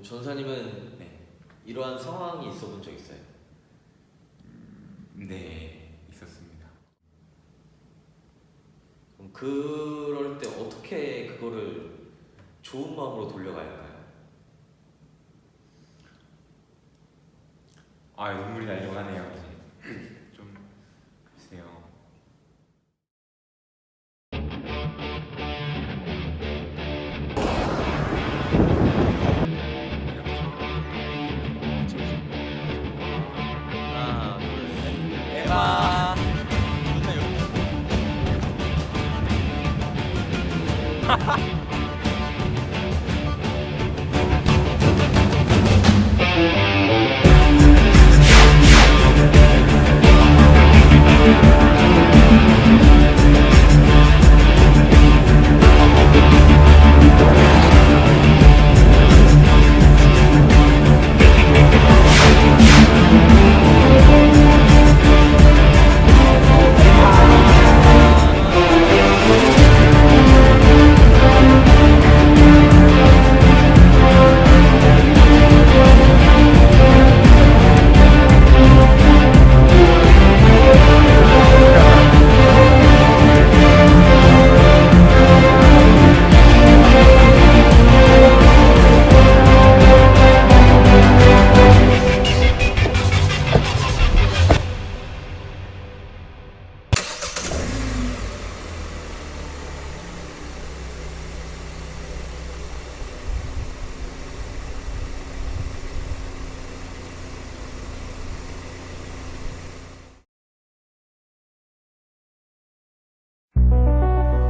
전사님은 네. 이러한 상황이 있어 본 적 있어요? 네, 있었습니다. 그럼 그럴 때 어떻게 그거를 좋은 마음으로 돌려가야 할까요? 아, 눈물이 나려고 하네요. 좀 글쎄요. 하나, 둘, 셋. 에바.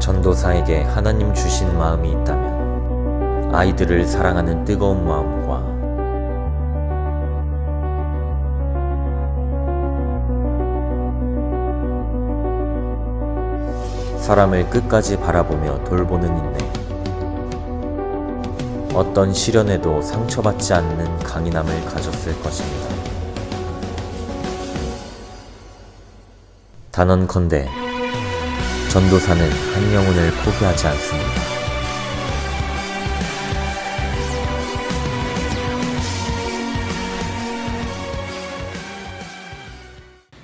전도사에게 하나님 주신 마음이 있다면 아이들을 사랑하는 뜨거운 마음과 사람을 끝까지 바라보며 돌보는 인내, 어떤 시련에도 상처받지 않는 강인함을 가졌을 것입니다. 단언컨대 전도사는 한 영혼을 포기하지 않습니다.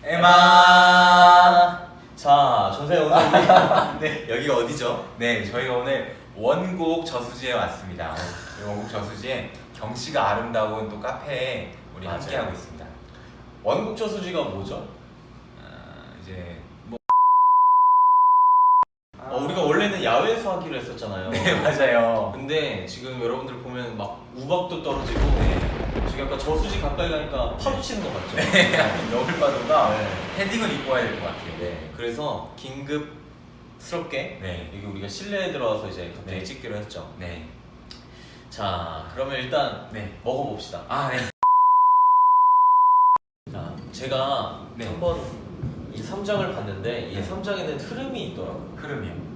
에바. 자, 전사님 오늘 네. 여기가 어디죠? 네, 저희가 오늘 원곡 저수지에 왔습니다. 이 원곡 저수지에 경치가 아름다운 또 카페에 우리 맞아요. 함께하고 있습니다. 원곡 저수지가 뭐죠? 이제 뭐 우리가 원래는 야외에서 하기로 했었잖아요. 네, 맞아요. 근데 지금 여러분들 보면 막 우박도 떨어지고 네. 지금 약간 저수지 가까이 가니까 파도 치는 거 같죠? 너울바도가 네. 헤딩을 입고 와야 될 것 같아요. 네. 그래서 긴급스럽게 네. 여기 우리가 실내에 들어와서 이제 갑자기 네. 찍기로 했죠. 네. 자, 그러면 일단 네. 먹어봅시다. 아, 네. 자, 제가 네. 한번 이 3장을 봤는데 이 네. 3장에는 흐름이 있더라고요. 흐름이요.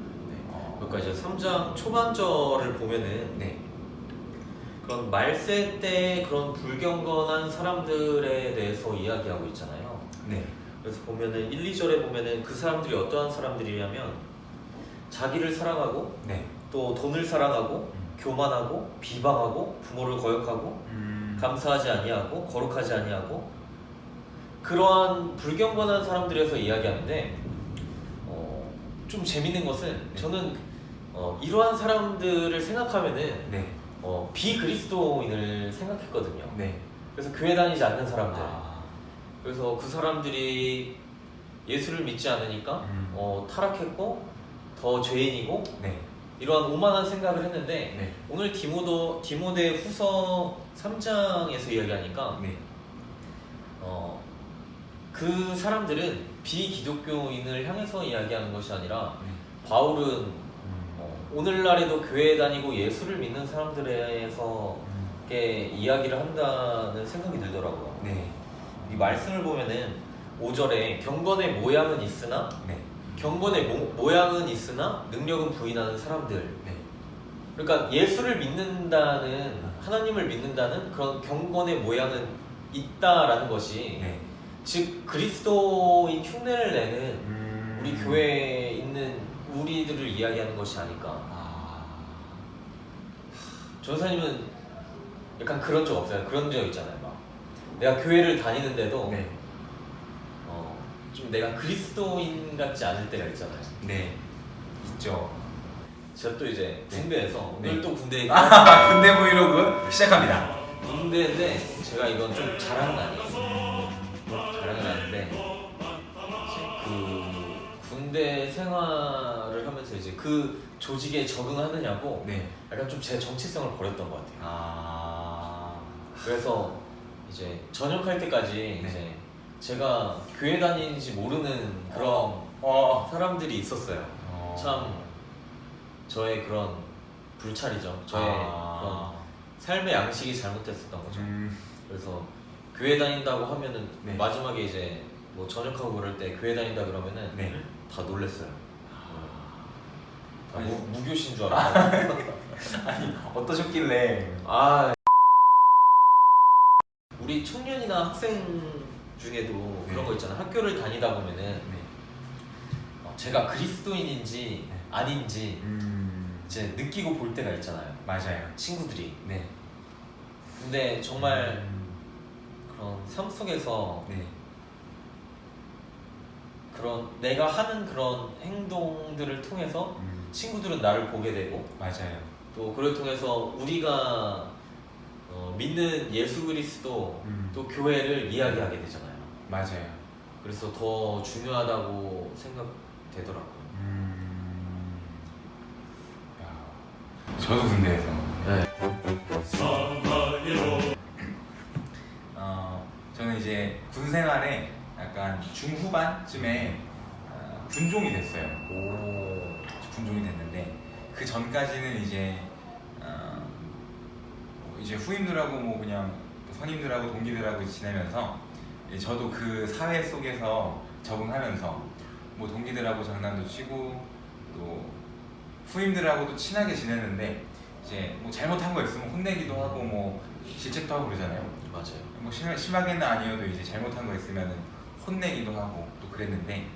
그러니까 이제 3장 초반절을 보면은 네. 그런 말세 때 그런 불경건한 사람들에 대해서 이야기하고 있잖아요. 네. 그래서 보면은 1, 2절에 보면은 그 사람들이 어떠한 사람들이냐면 자기를 사랑하고 네. 또 돈을 사랑하고 교만하고 비방하고 부모를 거역하고 감사하지 아니하고 거룩하지 아니하고 그러한 불경건한 사람들에서 이야기하는데 좀 재밌는 것은 저는 이러한 사람들을 생각하면은 네. 비그리스도인을 생각했거든요. 네. 그래서 교회 다니지 않는 사람들. 아. 그래서 그 사람들이 예수를 믿지 않으니까 타락했고 더 죄인이고 네. 이러한 오만한 생각을 했는데 네. 오늘 디모데 후서 3장에서 이야기하니까 네. 그 사람들은 비기독교인을 향해서 이야기하는 것이 아니라 네. 바울은 오늘날에도 교회 다니고 예수를 믿는 사람들에서 이야기를 한다는 생각이 들더라고요. 네. 이 말씀을 보면은 5절에 경건의 모양은 있으나 네. 경건의 모양은 있으나 능력은 부인하는 사람들. 네. 그러니까 예수를 믿는다는 하나님을 믿는다는 그런 경건의 모양은 있다라는 것이 네. 즉 그리스도인 흉내를 내는 우리 교회에 있는 우리들을 이야기하는 것이 아닐까. 아. 전사님은 약간 그런 적 없어요? 그런 적 있잖아요. 막 내가 교회를 다니는데도 네. 좀 내가 그리스도인 같지 않을 때가 있잖아요. 네. 있죠. 제가 또 이제 네. 군대에서 네. 오늘 또 군대 얘기 군대 브이로그 시작합니다. 군대인데 제가 이건 좀 자랑은 아니에요. 자랑은 아닌데 이제 그 군대 생활을 하면서 이제 그 조직에 적응하느냐고 네. 약간 좀 제 정체성을 버렸던 것 같아요. 아. 그래서 이제 전역할 때까지 네. 이제 제가 교회 다니는지 모르는 그런 사람들이 있었어요. 참 저의 그런 불찰이죠. 저의 그런 삶의 양식이 잘못됐었던 거죠. 그래서 교회 다닌다고 하면은 네. 마지막에 이제 뭐 전역하고 그럴 때 교회 다닌다 그러면은 네. 다 놀랬어요. 다 아니. 무교신 줄 알았어요. 아니 어떠셨길래? 아 우리 청년이나 학생 중에도 네. 그런 거 있잖아요. 학교를 다니다 보면은 네. 제가 그리스도인인지 네. 아닌지 이제 느끼고 볼 때가 있잖아요. 맞아요. 친구들이. 네. 근데 정말 그런 삶 속에서 네. 그런 내가 하는 그런 행동들을 통해서 친구들은 나를 보게 되고 맞아요. 또 그걸 통해서 우리가 믿는 예수 그리스도 또 교회를 이야기하게 되잖아요. 맞아요. 그래서 더 중요하다고 생각되더라고요. 야, 저도 군대에서. 네. 저는 이제 군 생활에 약간 중후반쯤에 군종이 됐어요. 오. 군종이 됐는데 그 전까지는 이제 이제 후임들하고 뭐 그냥 선임들하고 동기들하고 지내면서 저도 그 사회 속에서 적응하면서 뭐 동기들하고 장난도 치고 또 후임들하고도 친하게 지냈는데 이제 뭐 잘못한 거 있으면 혼내기도 하고 뭐 질책도 하고 그러잖아요. 맞아요. 뭐 심하게는 아니어도 이제 잘못한 거 있으면 혼내기도 하고 또 그랬는데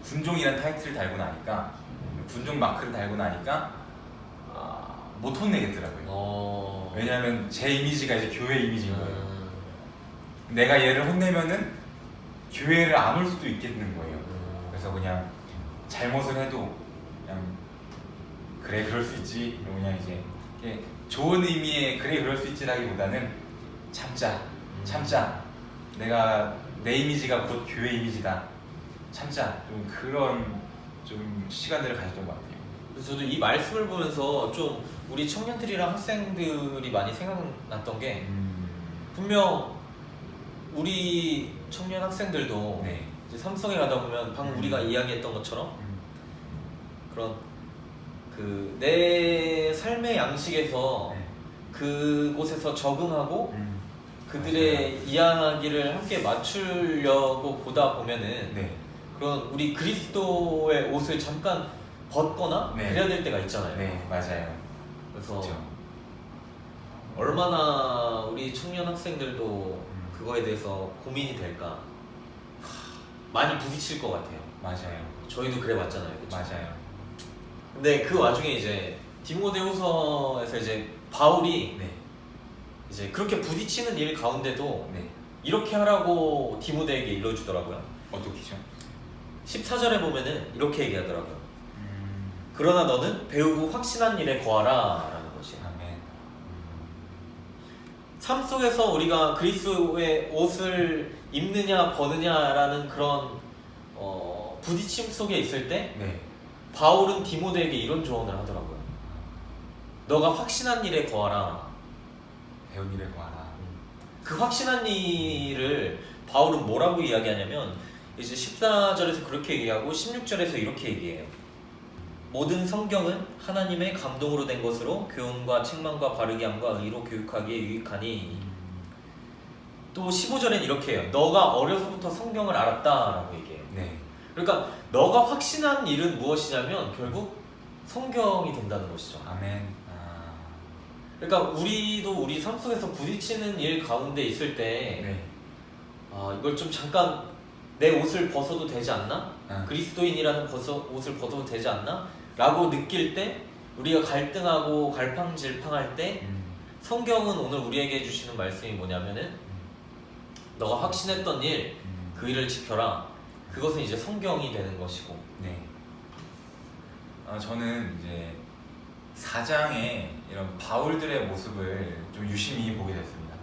군종이란 타이틀을 달고 나니까 군종 마크를 달고 나니까 못 혼내겠더라고요. 왜냐하면 제 이미지가 이제 교회 이미지인 거예요. 내가 얘를 혼내면은 교회를 안 올 수도 있겠는 거예요. 그래서 그냥 잘못을 해도 그냥 그래 그럴 수 있지. 그냥 이제 좋은 의미의 그래 그럴 수 있지라기보다는 참자. 내가 내 이미지가 곧 교회 이미지다. 참자. 좀 그런 좀 시간들을 가졌던 것 같아요. 그래서 저도 이 말씀을 보면서 좀 우리 청년들이랑 학생들이 많이 생각났던 게 분명 우리 청년 학생들도 네. 이제 삼성에 가다 보면 방금 우리가 이야기했던 것처럼 그런 그 내 삶의 양식에서 네. 그곳에서 적응하고 그들의 이야기를 함께 맞추려고 보다 보면은 네. 그런 우리 그리스도의 옷을 잠깐 벗거나 네. 그래야 될 때가 있잖아요. 네, 맞아요. 그래서 그렇죠. 얼마나 우리 청년 학생들도 그거에 대해서 고민이 될까 많이 부딪힐 것 같아요. 맞아요. 저희도 그래 봤잖아요. 그쵸? 맞아요. 근데 그 와중에 이제 디모데후서에서 이제 바울이 네. 이제 그렇게 부딪히는 일 가운데도 네. 이렇게 하라고 디모데에게 일러주더라고요. 어떻게죠? 14절에 보면은 이렇게 얘기하더라고요. 그러나 너는 배우고 확신한 일에 거하라 라는 것이에요. 아멘. 삶 속에서 우리가 그리스도의 옷을 입느냐 버느냐라는 그런 부딪힘 속에 있을 때 네. 바울은 디모데에게 이런 조언을 하더라고요. 너가 확신한 일에 거하라. 배운 일에 거하라. 그 확신한 일을 바울은 뭐라고 이야기하냐면 이제 14절에서 그렇게 얘기하고 16절에서 이렇게 얘기해요. 모든 성경은 하나님의 감동으로 된 것으로 교훈과 책망과 바르게 함과 의로 교육하기에 유익하니 또 15절엔 이렇게 해요. 너가 어려서부터 성경을 알았다라고 얘기해요. 네. 그러니까 너가 확신한 일은 무엇이냐면 결국 성경이 된다는 것이죠. 아멘. 그러니까 우리도 우리 삶 속에서 부딪히는 일 가운데 있을 때 네. 이걸 좀 잠깐 내 옷을 벗어도 되지 않나? 아. 그리스도인이라는 옷을 벗어도 되지 않나? 라고 느낄 때 우리가 갈등하고 갈팡질팡할 때 성경은 오늘 우리에게 해주시는 말씀이 뭐냐면은 너가 확신했던 일, 그 일을 지켜라. 그것은 이제 성경이 되는 것이고. 네. 저는 이제 4장의 이런 바울들의 모습을 좀 유심히 보게 됐습니다.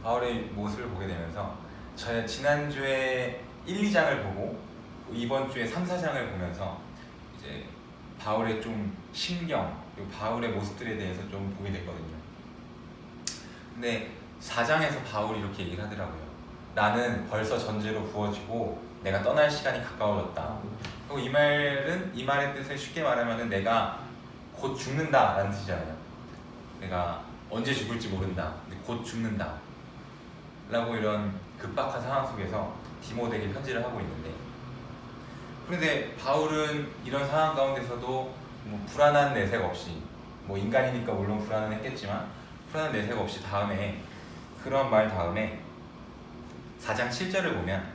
바울의 모습을 보게 되면서 저희 지난주에 1, 2장을 보고 이번 주에 3, 4장을 보면서 이제 바울의 좀 심경, 그리고 바울의 모습들에 대해서 좀 보게 됐거든요. 근데 4장에서 바울이 이렇게 얘기를 하더라고요. 나는 벌써 전제로 부어지고 내가 떠날 시간이 가까워졌다. 그리고 이 말의 뜻을 쉽게 말하면은 내가 곧 죽는다라는 뜻이잖아요. 내가 언제 죽을지 모른다. 근데 곧 죽는다. 라고 이런 급박한 상황 속에서 디모데에게 편지를 하고 있는데, 그런데 바울은 이런 상황 가운데서도 뭐 불안한 내색 없이, 뭐 인간이니까 물론 불안은 했겠지만 불안한 내색 없이 다음에 그런 말 다음에 4장 7절을 보면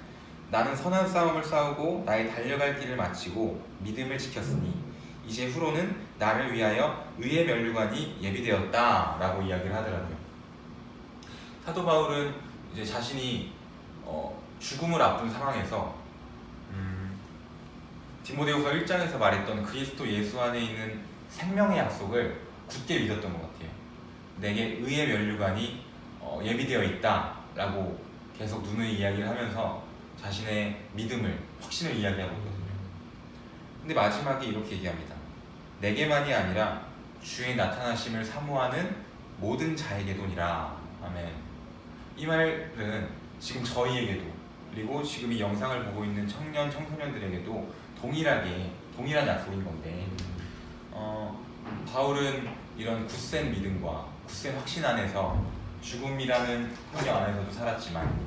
나는 선한 싸움을 싸우고 나의 달려갈 길을 마치고 믿음을 지켰으니 이제 후로는 나를 위하여 의의 면류관이 예비되었다 라고 이야기를 하더라고요. 사도 바울은 이제 자신이 죽음을 앞둔 상황에서 디모데후서 1장에서 말했던 그리스도 예수 안에 있는 생명의 약속을 굳게 믿었던 것 같아요. 내게 의의 면류관이 예비되어 있다 라고 계속 누누이 이야기를 하면서 자신의 믿음을, 확신을 이야기하고 있거든요. 근데 마지막에 이렇게 얘기합니다. 내게만이 아니라 주의 나타나심을 사모하는 모든 자에게도니라. 아멘. 이 말은 지금 저희에게도, 그리고 지금 이 영상을 보고 있는 청년, 청소년들에게도 동일한 약속인 건데, 바울은 이런 굳센 믿음과 굳센 확신 안에서 죽음이라는 환경 안에서도 살았지만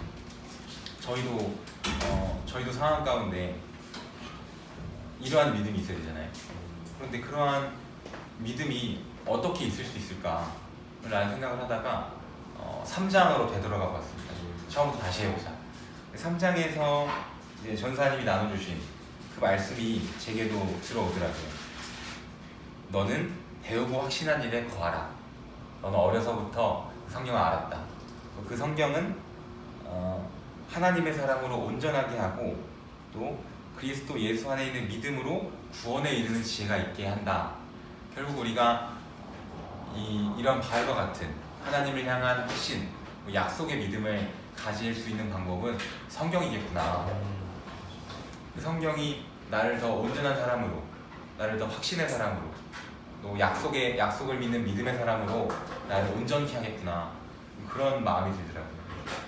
저희도 상황 가운데 이러한 믿음이 있어야 되잖아요. 그런데 그러한 믿음이 어떻게 있을 수 있을까 라는 생각을 하다가 3장으로 되돌아가 봤습니다. 처음부터 다시 해보자. 3장에서 이제 전사님이 나눠주신 그 말씀이 제게도 들어오더라고요. 너는 배우고 확신한 일에 거하라. 너는 어려서부터 성경을 알았다. 그 성경은 하나님의 사랑으로 온전하게 하고 또 그리스도 예수 안에 있는 믿음으로 구원에 이르는 지혜가 있게 한다. 결국 우리가 이런 바울과 같은 하나님을 향한 확신, 약속의 믿음을 가질 수 있는 방법은 성경이겠구나. 그 성경이 나를 더 온전한 사람으로, 나를 더 확신의 사람으로, 또 약속을 믿는 믿음의 사람으로 나를 온전케 하겠구나. 그런 마음이 들더라고요.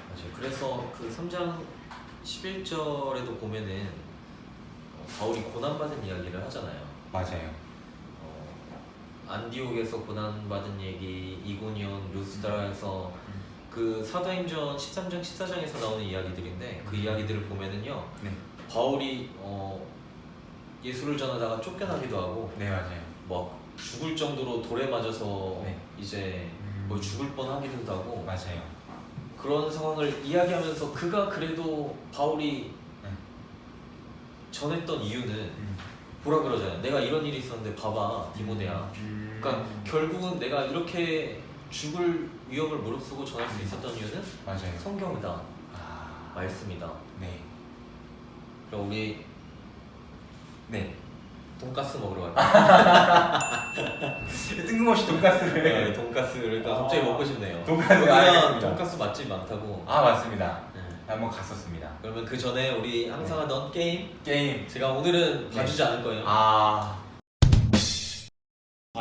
맞아요. 그래서 그 3장 11절에도 보면은 바울이 고난받은 이야기를 하잖아요. 맞아요. 안디옥에서 고난받은 얘기, 이고니온, 루스드라에서 그 사도행전 13장, 14장에서 나오는 이야기들인데 그 이야기들을 보면은요. 네. 바울이 예수를 전하다가 쫓겨나기도 하고, 네, 맞아요. 막 죽을 정도로 돌에 맞아서 네. 이제 뭐 죽을 뻔하기도 하고, 맞아요. 그런 상황을 이야기하면서 그가 그래도 바울이 전했던 이유는 뭐라 그러잖아요. 내가 이런 일이 있었는데 봐봐 디모데야. 그러니까 결국은 내가 이렇게 죽을 위험을 무릅쓰고 전할 수 있었던 이유는 맞아요. 성경이다. 말씀이다. 네. 그럼 우리 네. 돈가스 먹으러 갈까요? 뜬금없이 돈가스를. 네, 돈가스를 갑자기 먹고 싶네요. 돈가스 여기가 알겠습니다. 돈가스 맛집 많다고. 맞습니다. 네. 한번 갔었습니다. 그러면 그 전에 우리 항상 하던 게임 제가 오늘은 네. 봐주지 않을 거예요.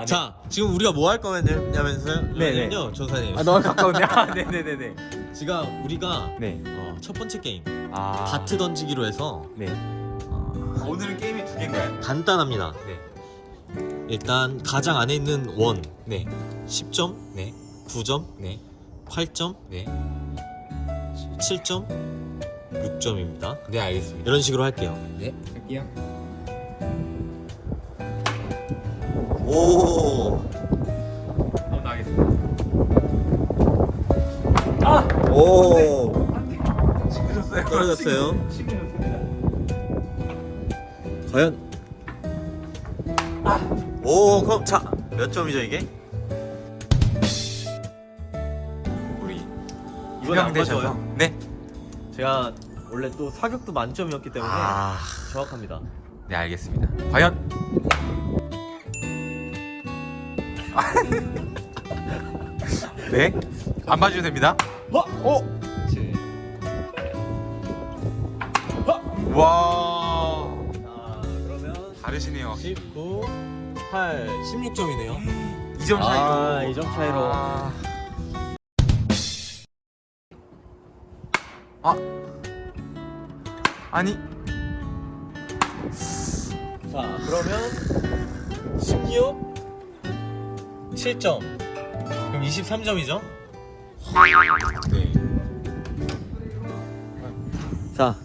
자, 지금 우리가 뭐 할 거냐면서요? 네네. 전사님. 너무 가까운데. 네네네네. 지금 우리가 네. 첫 번째 게임 다트. 다트 던지기로 해서 네. 오늘은 게임이 두 개인가요? 간단합니다. 네. 일단 가장 안에 있는 원 네. 10점, 네. 9점, 네. 8점, 네. 7점, 6점입니다. 네, 알겠습니다. 이런 식으로 할게요. 네. 할게요. 오, 나가겠습니다. 오, 친구졌어요. 떨어졌어요. 친구졌습니다. 과연? 오, 그럼 자, 몇 점이죠 이게? 이번에 안 입양되셔서. 가져와요? 네. 제가 원래 또 사격도 만점이었기 때문에 아, 정확합니다. 네 알겠습니다. 과연 네? 안 봐주셔도 됩니다. 그렇지. 와, 자, 그러면 다르시네요. 19, 8, 16점이네요. 2점 차이로. 2점 차이로. 아니, 자, 그러면 16, 7점. 그럼 23점이죠? 네. 자,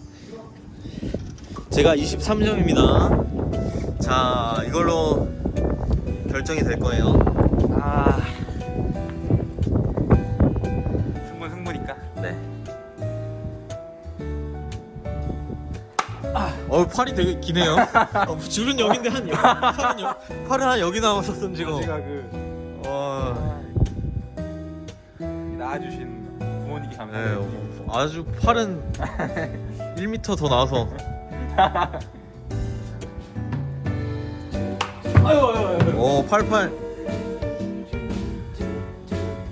제가 23점입니다. 자, 이걸로 결정이 될 거예요. 아, 승부니까. 네. 팔이 되게 기네요. 줄은 여긴데 팔은 한 여기 나왔었음 지금. 제가 그 낳아주신 부모님께 네, 감사드립니다. 아주 팔은 1m 더 나와서. 오, 88.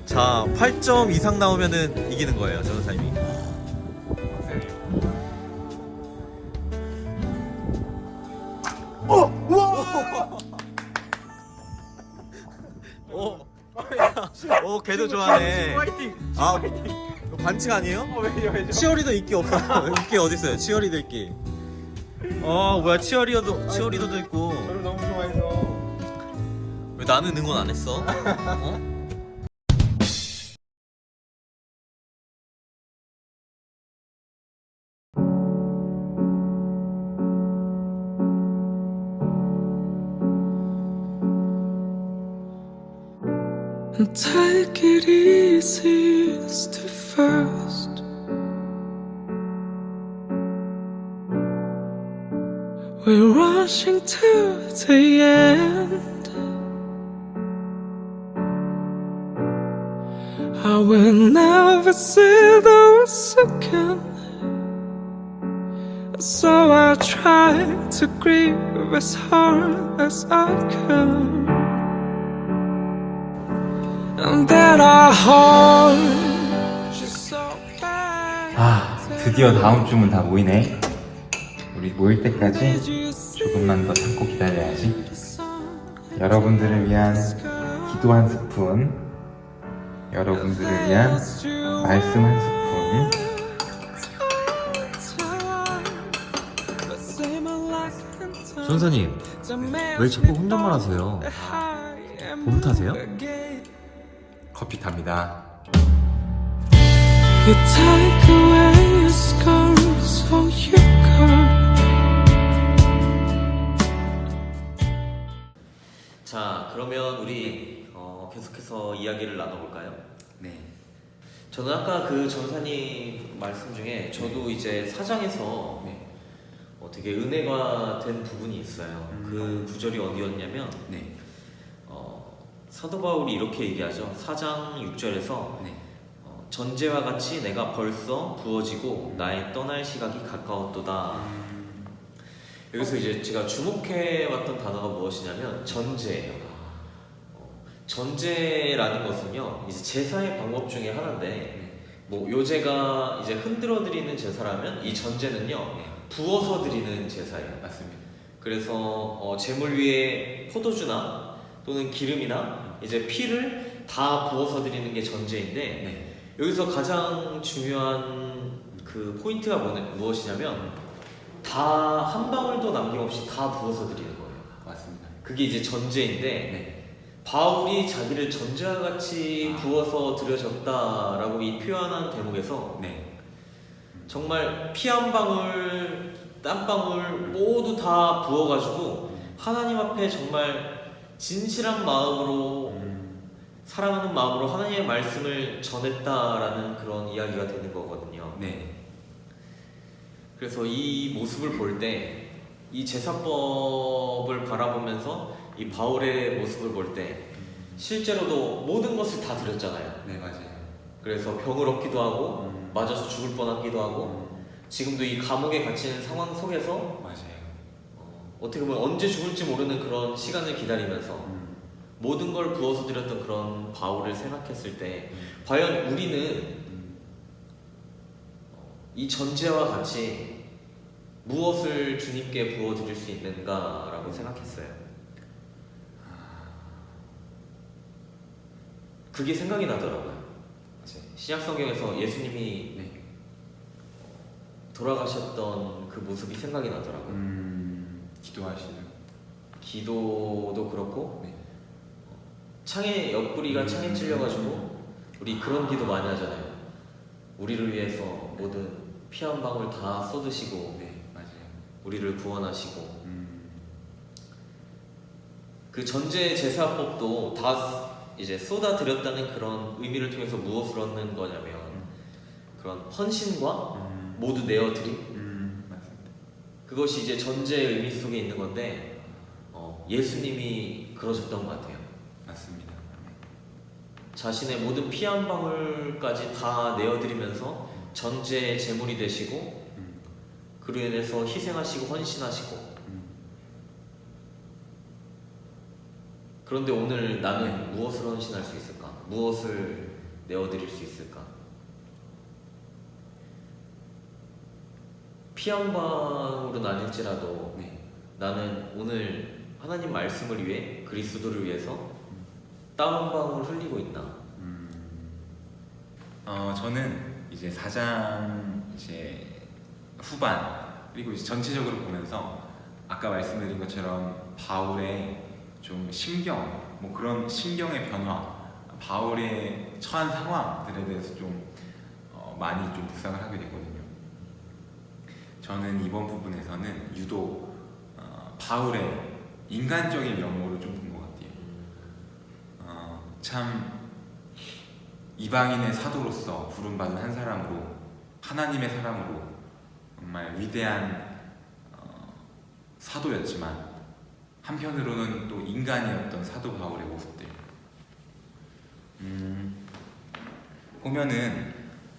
자, 8점 이상 나오면은 이기는 거예요, 전사님이. 오, 걔도 좋아하네. 아, 이거 반칙 아니에요? 왜요? 치어리더 있기 없어요. 있기 어디 있어요? 치어리더 있기. 뭐야, 치어리더도 있고. 저를 너무 좋아해서. 왜 나는 응원 안 했어? 어? And take it easy, it's the first. We're rushing to the end. I will never see those again. So I try to grieve as hard as I can. And that our heart is so bad. 아, 드디어 다음 주면 다 모이네. 우리 모일 때까지 조금만 더 참고 기다려야지. 여러분들을 위한 기도 한 스푼, 여러분들을 위한 말씀 한 스푼. 전사님, 왜 자꾸 혼잣말 하세요? 봄 타세요? 커피 탑니다. You take away your scars, so you go. 자, 그러면 우리 계속해서 이야기를 나눠볼까요? 네. 저는 아까 그 전사님 말씀 중에 저도 이제 사장에서 네. 되게 은혜가 된 부분이 있어요. 그 구절이 어디였냐면 네. 사도 바울이 이렇게 얘기하죠. 4장 6절에서 네. 전제와 같이 내가 벌써 부어지고 나의 떠날 시각이 가까웠도다. 여기서 이제 제가 주목해왔던 단어가 무엇이냐면 전제예요. 전제라는 것은요, 이제 제사의 방법 중에 하나인데, 뭐 요제가 이제 흔들어 드리는 제사라면 이 전제는요, 부어서 드리는 제사예요. 맞습니다. 그래서 제물 위에 포도주나 또는 기름이나 이제 피를 다 부어서 드리는 게 전제인데, 네. 여기서 가장 중요한 그 포인트가 무엇이냐면 다 한 방울도 남김없이 다 부어서 드리는 거예요. 맞습니다. 그게 이제 전제인데, 네. 바울이 자기를 전제와 같이 부어서 드려졌다라고 이 표현한 대목에서 네. 정말 피 한 방울, 땀 방울 모두 다 부어가지고 하나님 앞에 정말 진실한 마음으로, 사랑하는 마음으로 하나님의 말씀을 전했다라는 그런 이야기가 되는 거거든요. 네. 그래서 이 모습을 볼 때, 이 제사법을 바라보면서 이 바울의 모습을 볼 때 실제로도 모든 것을 다 드렸잖아요. 네, 맞아요. 그래서 병을 얻기도 하고 맞아서 죽을 뻔하기도 하고 지금도 이 감옥에 갇힌 상황 속에서 맞아요. 어떻게 보면 언제 죽을지 모르는 그런 시간을 기다리면서 모든 걸 부어서 드렸던 그런 바울을 생각했을 때 과연 우리는 이 전제와 같이 무엇을 주님께 부어드릴 수 있는가라고 생각했어요. 그게 생각이 나더라고요. 맞아요. 신약 성경에서 예수님이 네. 돌아가셨던 그 모습이 생각이 나더라고요. 기도하시는. 기도도 그렇고 네. 창에 옆구리가 창에 찔려가지고 우리 그런 기도 많이 하잖아요. 우리를 위해서 모든 피 한 방울 다 쏟으시고 네, 맞아요. 우리를 구원하시고 그 전제 제사법도 다 이제 쏟아드렸다는 그런 의미를 통해서 무엇을 얻는 거냐면 그런 헌신과 모두 내어드림 맞습니다. 그것이 이제 전제의 의미 속에 있는 건데 예수님이 그러셨던 것 같아요. 맞습니다. 자신의 모든 피 한 방울까지 다 내어드리면서 전제의 제물이 되시고 그로 인해서 희생하시고 헌신하시고 그런데 오늘 나는 무엇을 헌신할 수 있을까? 무엇을 내어드릴 수 있을까? 피 한 방울은 아닐지라도 네. 나는 오늘 하나님 말씀을 위해 그리스도를 위해서 땀 한 방울 흘리고 있나? 저는 이제 4장 이제 후반 그리고 이제 전체적으로 보면서 아까 말씀드린 것처럼 바울의 좀 심경, 뭐 그런 심경의 변화, 바울의 처한 상황들에 대해서 좀 많이 좀 묵상을 하게 됐거든요. 저는 이번 부분에서는 유독 바울의 인간적인 면모를 좀 본 것 같아요. 참 이방인의 사도로서 부름받은 한 사람으로 하나님의 사람으로 정말 위대한 사도였지만 한편으로는 또 인간이었던 사도 바울의 모습들 보면은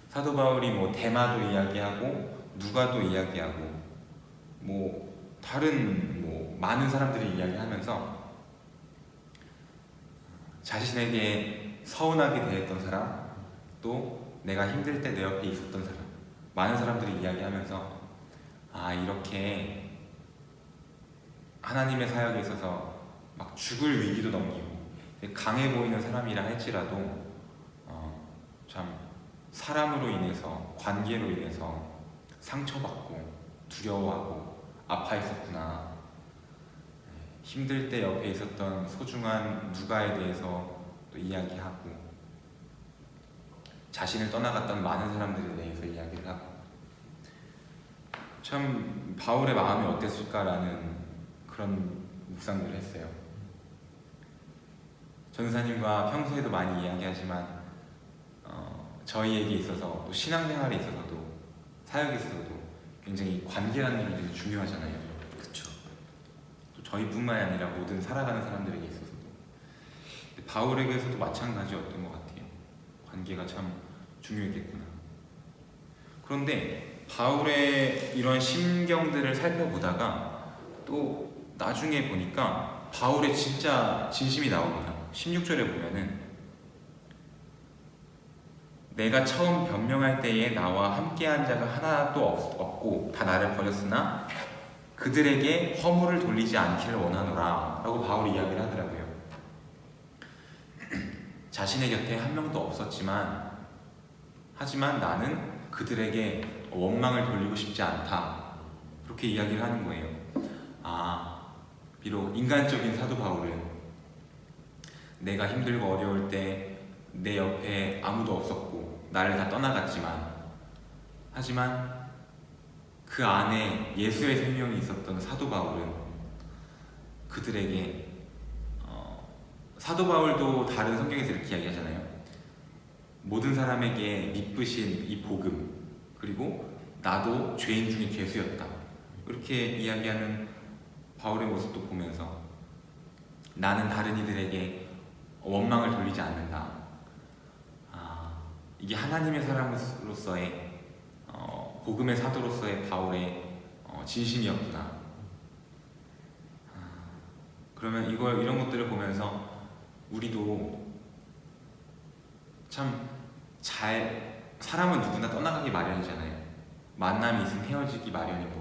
사도 바울이 뭐 데마도 이야기하고 누가도 이야기하고 뭐 다른 뭐 많은 사람들이 이야기하면서 자신에게 서운하게 대했던 사람 또 내가 힘들 때 내 옆에 있었던 사람 많은 사람들이 이야기하면서 이렇게 하나님의 사역에 있어서 막 죽을 위기도 넘기고 강해 보이는 사람이라 할지라도 참 사람으로 인해서 관계로 인해서 상처받고 두려워하고 아파했었구나. 힘들 때 옆에 있었던 소중한 누가에 대해서 또 이야기하고 자신을 떠나갔던 많은 사람들에 대해서 이야기를 하고 참 바울의 마음이 어땠을까라는 그런 묵상들을 했어요. 전사님과 평소에도 많이 이야기하지만 저희에게 있어서 또 신앙생활에 있어서도 사역에 있어서도 굉장히 관계라는 게 되게 중요하잖아요. 그렇죠. 또 저희뿐만이 아니라 모든 살아가는 사람들에게 있어서도 바울에게서도 마찬가지였던 것 같아요. 관계가 참 중요했겠구나. 그런데 바울의 이런 심경들을 살펴보다가 또 나중에 보니까 바울의 진짜 진심이 나옵니다. 16절에 보면은 내가 처음 변명할 때에 나와 함께한 자가 하나도 없고 다 나를 버렸으나 그들에게 허물을 돌리지 않기를 원하노라 라고 바울이 이야기를 하더라고요. 자신의 곁에 한 명도 없었지만 하지만 나는 그들에게 원망을 돌리고 싶지 않다 그렇게 이야기를 하는 거예요. 비록 인간적인 사도 바울은 내가 힘들고 어려울 때 내 옆에 아무도 없었고 나를 다 떠나갔지만 하지만 그 안에 예수의 생명이 있었던 사도 바울은 그들에게 사도 바울도 다른 성경에서 이렇게 이야기하잖아요. 모든 사람에게 미쁘신 이 복음 그리고 나도 죄인 중에 괴수였다 이렇게 이야기하는 바울의 모습도 보면서 나는 다른 이들에게 원망을 돌리지 않는다. 이게 하나님의 사람으로서의 복음의 사도로서의 바울의 진심이었구나. 그러면 이런 것들을 보면서 우리도 참 사람은 누구나 떠나가기 마련이잖아요. 만남이 있으면 헤어지기 마련이고,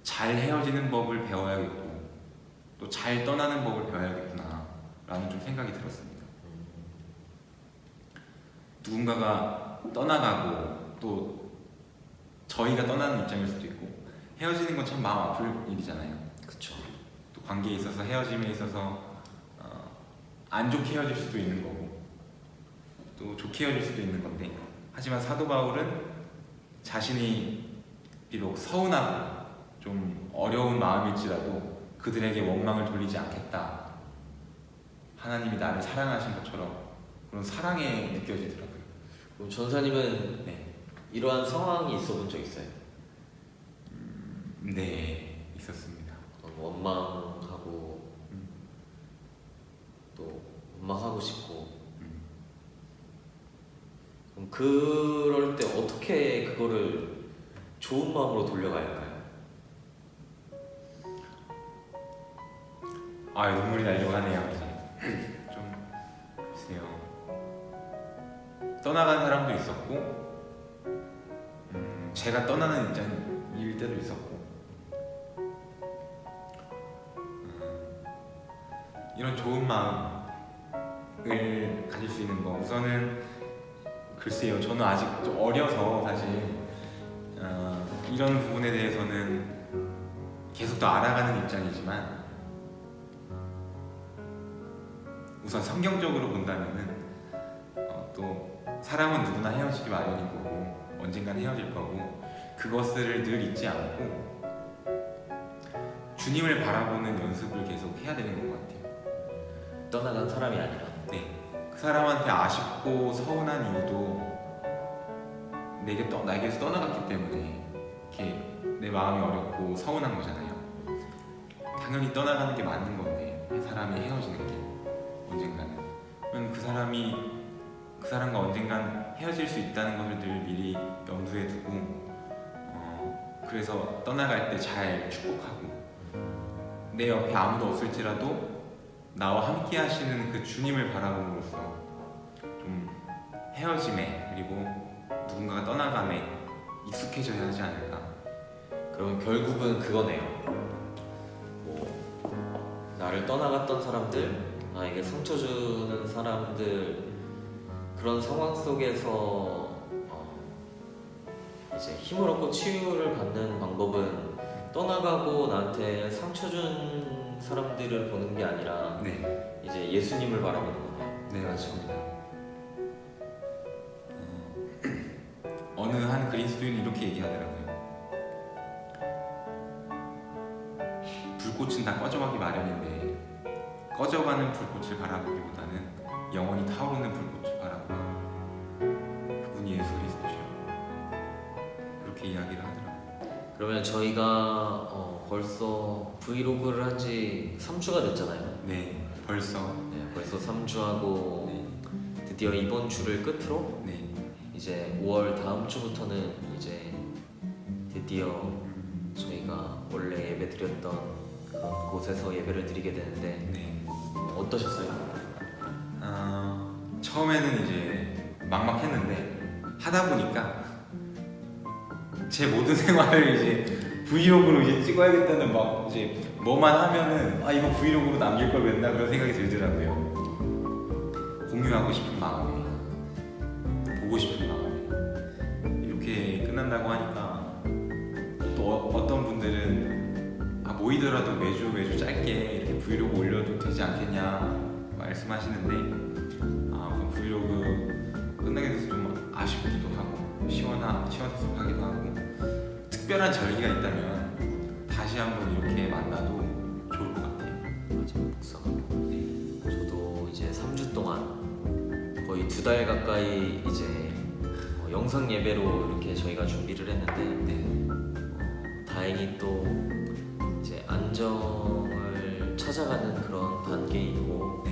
잘 헤어지는 법을 배워야겠고 또 잘 떠나는 법을 배워야겠구나 라는 좀 생각이 들었습니다. 누군가가 떠나가고 또 저희가 떠나는 입장일 수도 있고, 헤어지는 건 참 마음 아플 일이잖아요. 그쵸. 또 관계에 있어서 헤어짐에 있어서 안 좋게 헤어질 수도 있는 거고 또 좋게 헤어질 수도 있는 건데, 하지만 사도 바울은 자신이 비록 서운하고 좀 어려운 마음일지라도 그들에게 원망을 돌리지 않겠다. 하나님이 나를 사랑하신 것처럼 그런 사랑에 느껴지더라고요. 그럼 전사님은 네, 이러한 상황이 있어 본 적 있어요? 네, 있었습니다. 원망하고 또 원망하고 싶고, 그럼 그럴 때 어떻게 그거를 좋은 마음으로 돌려가야 할까요? 눈물이 나려고 하네요. 이제 좀 글쎄요. 떠나간 사람도 있었고, 제가 떠나는 입장일 때도 있었고, 이런 좋은 마음을 가질 수 있는 거, 우선은 글쎄요. 저는 아직 좀 어려서 사실 이런 부분에 대해서는 계속 더 알아가는 입장이지만, 우선 성경적으로 본다면은 또 사람은 누구나 헤어지기 마련인 거고 언젠간 헤어질 거고, 그것을 늘 잊지 않고 주님을 바라보는 연습을 계속 해야 되는 것 같아요. 떠나간 사람이 아니라. 네, 그 사람한테 아쉽고 서운한 이유도 나에게서 떠나갔기 때문에 이렇게 내 마음이 어렵고 서운한 거잖아요. 당연히 떠나가는 게 맞는 건데, 사람이 헤어지는 게 언젠가는, 그러면 그 사람과 언젠간 헤어질 수 있다는 것을 늘 미리 염두에 두고 그래서 떠나갈 때 잘 축복하고, 내 옆에 아무도 없을지라도 나와 함께 하시는 그 주님을 바라봄으로써 좀 헤어짐에 그리고 누군가가 떠나감에 익숙해져야 하지 않을까. 그러면 결국은 그거네요. 나를 떠나갔던 사람들, 나에게 상처 주는 사람들, 그런 상황 속에서 이제 힘을 얻고 치유를 받는 방법은 떠나가고 나한테 상처 준 사람들을 보는 게 아니라 네, 이제 예수님을 바라보는 거네요. 네 맞습니다. 어느 한 그리스도인이 이렇게 얘기하더라고요. 불꽃은 다 꺼져가기 마련인데 꺼져가는 불꽃을 바라보기보다는 영원히 타오르는 불꽃을 바라보라. 그분이 예수 그리스도시라. 그렇게 이야기를 하더라고요. 그러면 저희가 벌써 브이로그를 한 지 3주가 됐잖아요. 네, 벌써. 네, 벌써 3주하고 네, 드디어 이번 주를 끝으로 네, 이제 5월 다음 주부터는 이제 드디어 저희가 원래 예배 드렸던 그런 곳에서 예배를 드리게 되는데 네. 어떠셨어요? 처음에는 이제 막막했는데 하다 보니까 제 모든 생활을 이제 브이로그로 이제 찍어야겠다는 막 이제 뭐만 하면은 이거 브이로그로 남길 걸 맨날 그런 생각이 들더라고요. 공유하고 싶은 마음에, 보고 싶은 마음에 이렇게 끝난다고 하니까 또 어떤 분들은 모이더라도 매주 짧게 이렇게 브이로그 올려도 되지 않겠냐 말씀하시는데, 우선 브이로그 끝나게 돼서 좀 아쉽기도 하고 시원섭하기도 하고, 특별한 절기가 있다면 다시 한번 이렇게 만나도 좋을 것 같아요. 맞아, 목사가. 저도 이제 3주 동안 거의 2달 가까이 이제 영상 예배로 이렇게 저희가 준비를 했는데 다행히 또 이제 안정을 찾아가는 그런 단계이고,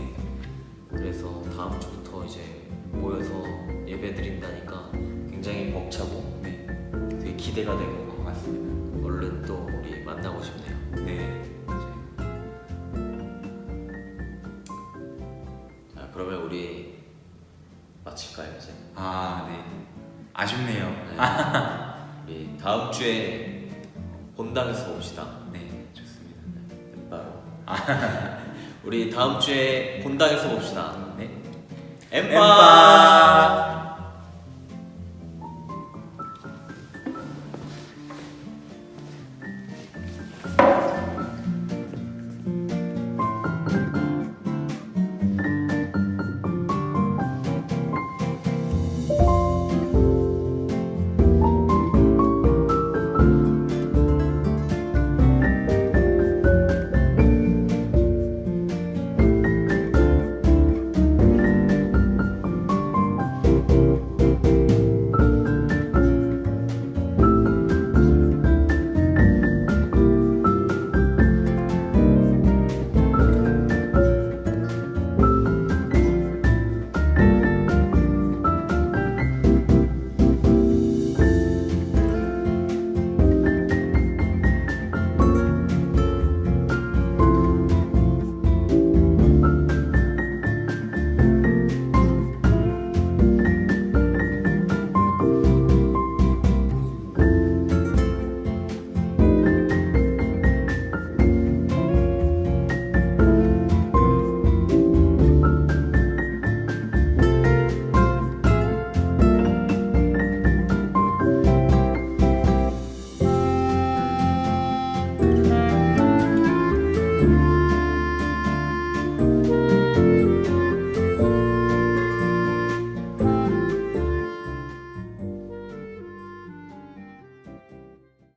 그래서 다음 주부터 이제 모여서 예배 드린다니까 굉장히 벅차고 네, 되게 기대가 되고 맞습니다. 얼른 또 우리 만나고 싶네요. 네. 자, 그러면 우리 마칠까요 이제? 아, 네. 아쉽네요. 네. 우리 다음 주에 본당에서 봅시다. 네, 좋습니다. 바로 우리 다음 주에 본당에서 봅시다. 네. 엠빠. 엠빠.